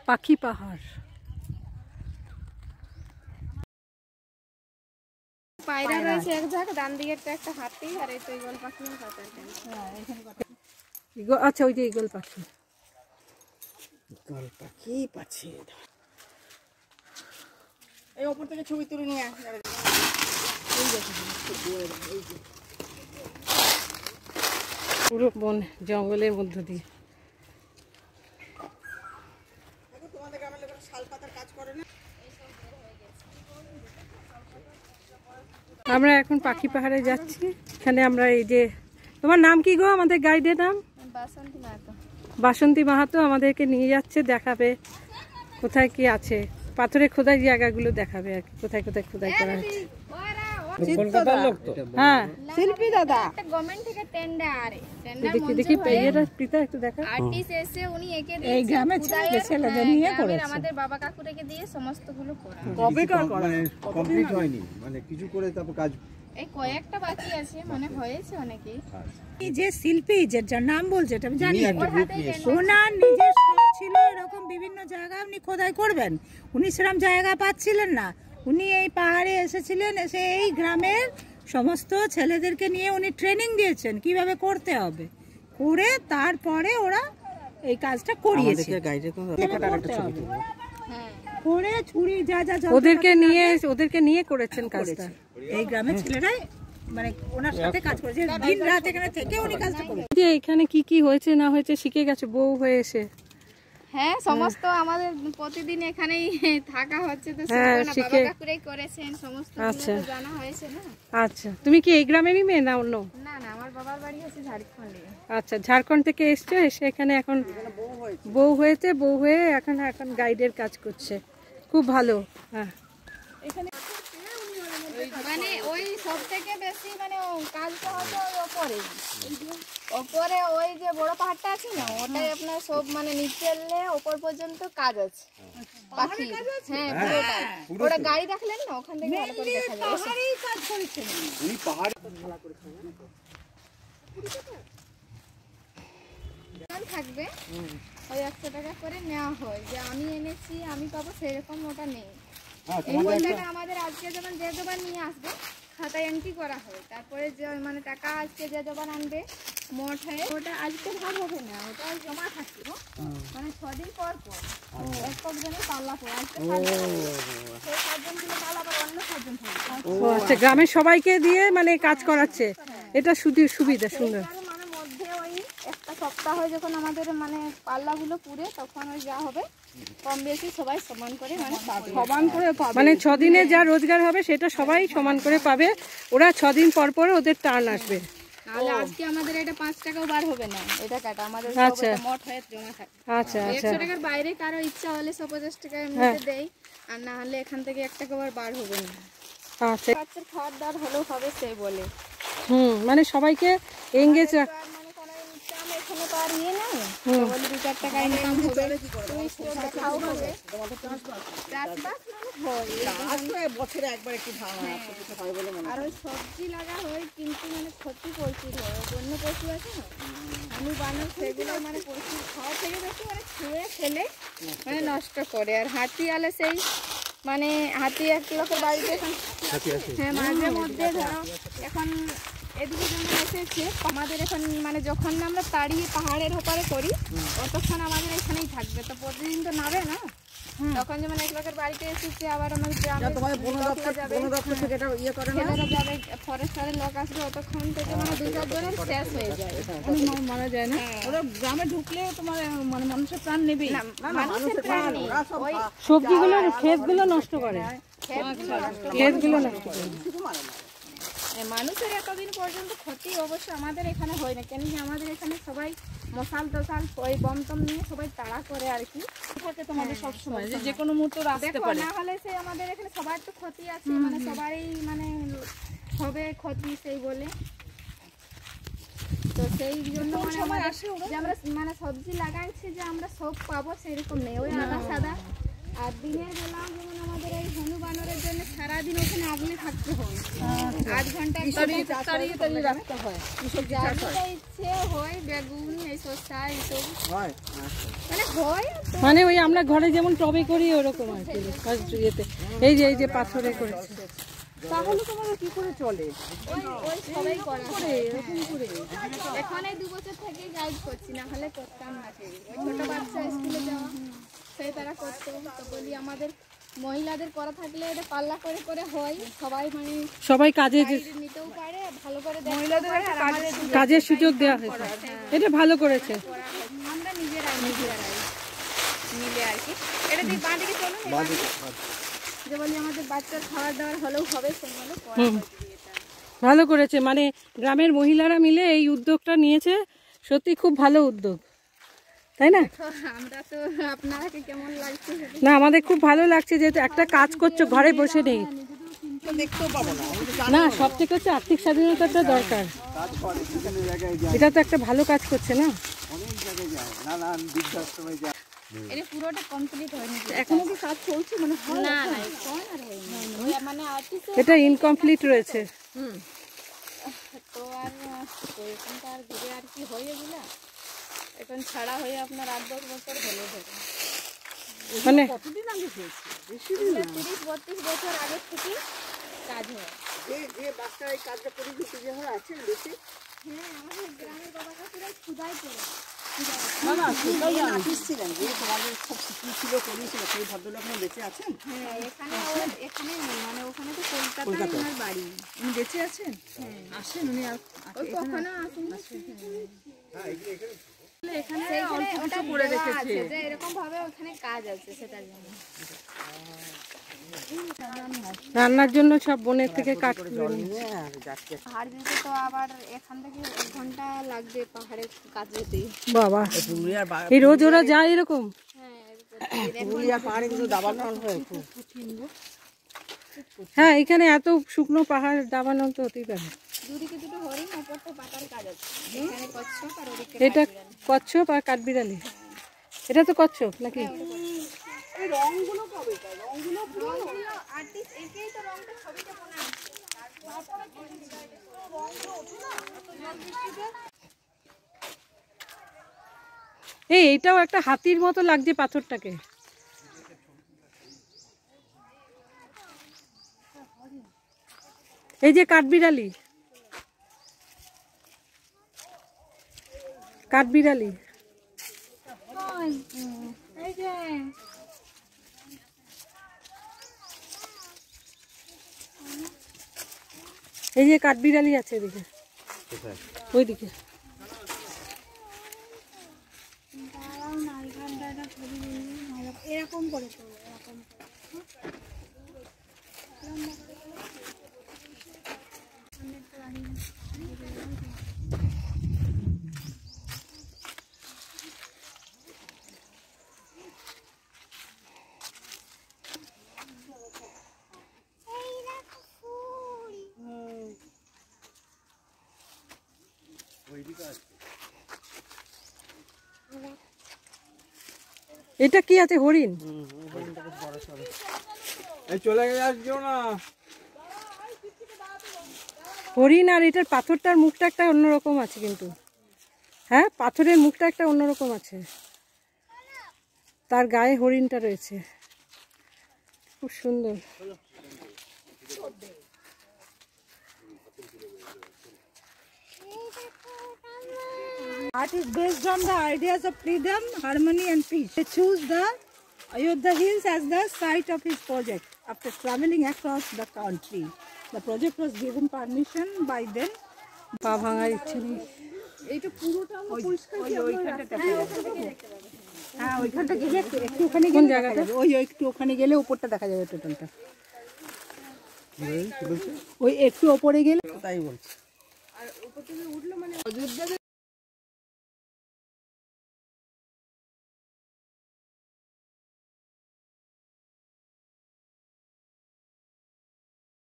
পাখি পাহাড়। পায়রা রয়েছে এক ঝাঁক, ডান দিকে একটা হাতি, আর এই তো ঈগল পাখি। আচ্ছা, ওই যে ঈগল পাখি। ঈগল পাখি পাচ্ছে। এই ওপর থেকে ছবি তুলে নিয়ে আস। পুরো বন জঙ্গলের মধ্য দিয়ে। তোমাদের গ্রামের লোকেরা শাল পাতার কাজ করে না? আমরা এখন পাখি পাহাড়ে যাচ্ছি। এখানে আমরা এই যে, তোমার নাম কি গো? আমাদের গাইডের নাম বাসন্তী মাহাতো। বাসন্তী মাহাতো আমাদেরকে নিয়ে যাচ্ছে, দেখাবে কোথায় কি আছে, পাথরে খোদাই জায়গাগুলো দেখাবে আর কি, কোথায় কোথায় খোদাই করা হচ্ছে। কলকাতার লোক তো। হ্যাঁ, শিল্পী দাদা। একটা গভর্নমেন্ট থেকে টেন্ডার, দেখি দেখি পেয়েরা প্রীতা একটু দেখা। আর্টিস্ট এসে উনি একে দিয়ে এই গ্রামে ছেলেদের নিয়ে করেছে। আমাদের বাবা কাকুরেকে দিয়ে সমস্তগুলো করা। কবেকার করা? কমপ্লিট হয়নি, মানে কিছু করে তারপর কাজ এই কয়েকটা বাকি আছে, মানে হয়েছে অনেকেই। এই যে শিল্পী, যার নাম বলছে এটা আমি জানি, ওর হাতে ওনার নিজের শখ ছিল এরকম বিভিন্ন জায়গা উনি খোদাই করবেন। উনি সেরকম জায়গা পাচ্ছিলেন না, উনি এই পাহাড়ে এসেছিলেন, এসে এই গ্রামের সমস্ত ছেলেদেরকে নিয়ে উনি ট্রেনিং দিয়েছেন কিভাবে করতে হবে, করে তারপরে ওরা এই কাজটা করিয়েছে। করে ছুরি যা যা ওদেরকে নিয়ে করেছেন কাজটা। এই গ্রামের ছেলেরাই মানে ওনার সাথে কাজ করেছে, দিন রাত এখানে থেকে উনি কাজটা করেছে। যে এখানে কি কি হয়েছে না হয়েছে শিখে গেছে বউ হয়ে এসে। হ্যাঁ, সমস্ত আমাদের প্রতিদিন এখানেই থাকা হচ্ছে, তো বাবা কাকুরাই করেছেন সমস্ত, জানা হয়েছে না। আচ্ছা, তুমি কি এই গ্রামেরই মেয়ে না অন্য? না না, আমার বাবার বাড়ি হচ্ছে ঝাড়খণ্ডে। আচ্ছা, ঝাড়খণ্ড থেকে এসছে, এসে এখানে এখন বউ হয়েছে, বউ হয়ে এখন গাইডের কাজ করছে। খুব ভালো। হ্যাঁ, মানে ওই সব থেকে বেশি মানে কাজটা হচ্ছে ওই ওপরে ওই যে বড় পাহাড়টা আছে না, ওটাই আপনার সব মানে নিচে ওপর পর্যন্ত কাজ আছে পাখি। হ্যাঁ, ওটা গাড়ি রাখলেন না, ওখান থেকে ভালো করে দেখা যায়। কাজ করেছেন উনি পাহাড় থাকবে ওই 100 টাকা করে নেওয়া হয়, যে আমি এনেছি আমি পাবো সেরকম ওটা নেই। এই পয়সাটা আমাদের আজকে যেমন যে জবান নিয়ে আসবে খাতায় এন্ট্রি করা হয়, তারপরে যে মানে টাকা আজকে যে জবান আনবে মোট হয়ে ওটা আজকে ভাগ হবে না, ওটা জমা থাকবে মানে 6 দিন পর পর একজনের পাল্লা পর আজকে 7 জন ছিল পাল্লা পর অন্য 7 জন থাকবে। আচ্ছা, গ্রামের সবাইকে দিয়ে মানে কাজ করাচ্ছে, এটা সুবিধা সুন্দর। মানে মধ্যে ওই একটা সপ্তাহ যখন আমাদের মানে পাল্লাগুলো পুড়ে তখন ওই যা হবে কম বেশি সবাই সমান করে মানে সমান করে পাবে, মানে 6 দিনে যা রোজগার হবে সেটা সবাই সমান করে পাবে। ওরা 6 দিন পর পর ওদের টার্ন আসবে। তাহলে আজকে আমাদের এটা 5 টাকাও বার হবে না, এটা কাটা আমাদের মোট হয়ে জমা থাকে। আচ্ছা আচ্ছা, 100 টাকার বাইরে কারো ইচ্ছা হলে 150 টাকা এমনিতে দেই, আর না হলে এখান থেকে 1 টাকা বার হবে না। আচ্ছা, বাচ্চার খাওয়ার দাওয়ার হলেও হবে সেই বলে। মানে সবাইকে এঙ্গেজ মানে কোনো ইনকাম এখানে তো আর ইয়ে নাই, বলে 2-4 টাকা ইনকাম হবে, খাওয়া হবে। চাষবাস মানে হয় বছরে একবার একটু ধান হয় বলে মনে হয়। আর ওই সবজি লাগা হয়, কিন্তু মানে ক্ষতি প্রচুর হয়, বন্য পশু আছে না আমি বানর, সেগুলো মানে পশু খাওয়া থেকে বেশি মানে ছুঁয়ে ফেলে মানে নষ্ট করে। আর হাতি আলে সেই মানে হাতি এক লোকের বাড়িতে হ্যাঁ মাঝে মধ্যে ধরো এখন এদিকে যেমন এসেছে আমাদের এখন মানে যখন আমরা তাড়িয়ে পাহাড়ের ওপারে করি ততক্ষণ আমাদের এখানেই থাকবে, তো প্রতিদিন তো নাবে না, তখন যেমন এক লোকের বাড়িতে এসেছে আবার আমাদের যাবে ফরেস্টারের লোক আসবে, ততক্ষণ থেকে মানে 2-4 জনের শেষ হয়ে যায়, মারা যায় না। ওরা গ্রামে ঢুকলে তোমার মানে মানুষের প্রাণ নেবে না, মানুষের প্রাণ নেই, ওই সবজিগুলো ক্ষেতগুলো নষ্ট করে, ক্ষেতগুলো নষ্ট করে। মানুষের এতদিন পর্যন্ত ক্ষতি অবশ্য আমাদের এখানে হয় না, কেন কি আমাদের এখানে সবাই মশাল টশাল ওই বম টম নিয়ে সবাই তাড়া করে আর কি থাকে তোমাদের সবসময়, যে কোনো মুহূর্তে আসতে পারে। না হলে সে আমাদের এখানে সবার তো ক্ষতি আছে, মানে সবারই মানে হবে ক্ষতি সেই বলে, তো সেই জন্য মানে যে আমরা মানে সবজি লাগাইছি যে আমরা সব পাবো সেরকম নেই, ওই আদা সাদা। আর দিনের বেলা যেমন আমাদের এই হনু বানরের জন্য সারাদিন ওখানে আগলে থাকতে হয়। 8 ঘন্টা তাড়িয়ে রাখতে হয়। যার যেটা ইচ্ছে হয়, বেগুন, এই শসা, এইসব হয় মানে হয়। মানে ওই আমরা ঘরে যেমন টবে করি ওরকম আর কি ইয়েতে। এই যে পাথরে করেছে। তাহলে তোমাদের কি করে চলে? ওই সবাই করে এরকম করে। এখন এই 2 বছর থেকে গাইড করছি, না হলে করতাম না কেউ। ওই ছোট বাচ্চা স্কুলে যাওয়া সেই তারা করতো, তো বলি আমাদের মহিলাদের করা থাকলে এটা পাল্লা করে করে হয়, সবাই মানে সবাই কাজে নিতেও পারে, ভালো করে মহিলাদের কাজের সুযোগ দেওয়া হয়েছে, এটা ভালো করেছে। আমরা নিজেরাই মিলে আর কি। এটা দিয়ে বাঁদিকে চলুন, যে বলি আমাদের বাচ্চার খাবার দাবার হলেও হবে, সেগুলো করা হয়। ভালো করেছে, মানে গ্রামের মহিলারা মিলে এই উদ্যোগটা নিয়েছে, সত্যি খুব ভালো উদ্যোগ, তাই না? আমরা তো আপনাকে কেমন লাগছে? না, আমাদের খুব ভালো লাগছে, যেহেতু একটা কাজ করছো ঘরে বসে নেই। না, সব থেকে হচ্ছে আর্থিক স্বাধীনতাটা দরকার। এটা তো একটা ভালো কাজ করছে না? অনেক জায়গায় যায়, নানান বৃদ্ধাশ্রমে যায়। এটা পুরোটা কমপ্লিট হয়নি, এখনো কি কাজ চলছে? মানে না না কোন আর হয়নি, মানে আর্টিস্ট এটা ইনকমপ্লিট রয়েছে। তো আর এখন তো আর ঘুরে আর কি হয় এগুলা। এখন ছাড়া হয়ে আপনার 8-10 বছর হলো ধরে, মানে কতদিন আগে হয়েছে? 30-32 বছর আগে থেকে কাজ হয়। যে বাচ্চা এই কাজটা পরিচিত যে হয় আছেন বেশি? হ্যাঁ, আমাদের গ্রামের বাবা কাকুরা খুদাই করে। না সেটাই আর্টিস্ট ছিলেন, যে তোমাদের খুব স্মৃতি ছিল, করেছিল, সেই ভদ্রলোক বেঁচে আছেন? হ্যাঁ, এখানে নেই, মানে ওখানে তো কলকাতায় ওনার বাড়ি। উনি বেঁচে আছেন? আসেন উনি? আর ওই কখনো আসেন এখানে সেইখানে ওটা করে রেখেছে যে এরকম ভাবে ওখানে কাজ আছে, সেটার জন্য। রান্নার জন্য সব বনের থেকে কাঠ তুলে নিয়ে। পাহাড় যেতে তো আবার এখান থেকে 1 ঘন্টা লাগবে পাহাড়ে কাজ যেতে। বাবা, এই রোজ ওরা যায় এরকম? হ্যাঁ, এখানে এত শুকনো পাহাড় দাবানো তো হতেই পারে। দুদিকে দুটো হরিণ, ওপরটা পাতার কাজ আছে। এখানে কচ্ছপ আর ওদিকে এটা কচ্ছপ আর কাঠবিড়ালি। এটা তো কচ্ছপ নাকি? এই রংগুলো কবে? রংগুলো আর্টিস্ট একেই তো রংটা ছবিটা বানায়। এইটাও একটা হাতির মতো লাগছে পাথরটাকে। এই যে কাঠবিড়ালি, কাঠবিড়ালি। এই যে এই যে কাঠবিড়ালি আছে এদিকে, ওইদিকে। এরকম করে তো এরকম এটা কি আছে? হরিণ? চলে আসছো না? হরিণ। আর এটার পাথরটার মুখটা একটা অন্যরকম আছে কিন্তু। হ্যাঁ, পাথরের মুখটা একটা অন্যরকম আছে, তার গায়ে হরিণটা রয়েছে, খুব সুন্দর। Art is based on the ideas of freedom, harmony and peace. They choose the Ayodhya Hills as the site of his project after traveling across the country. The project was given permission by them. পা ভাঙার ইচ্ছে নেই। এইটা পুরোটা আমরা পরিষ্কার করে ওইখানটা হ্যাঁ, ওইখানটা গেলে একটু ওখানে কোন গেলে জায়গাটা? ওই একটু ওখানে গেলে উপরটা দেখা যাবে টোটালটা। ওই একটু ওপরে গেলে তাই বলছি। আর উপর থেকে উঠলো মানে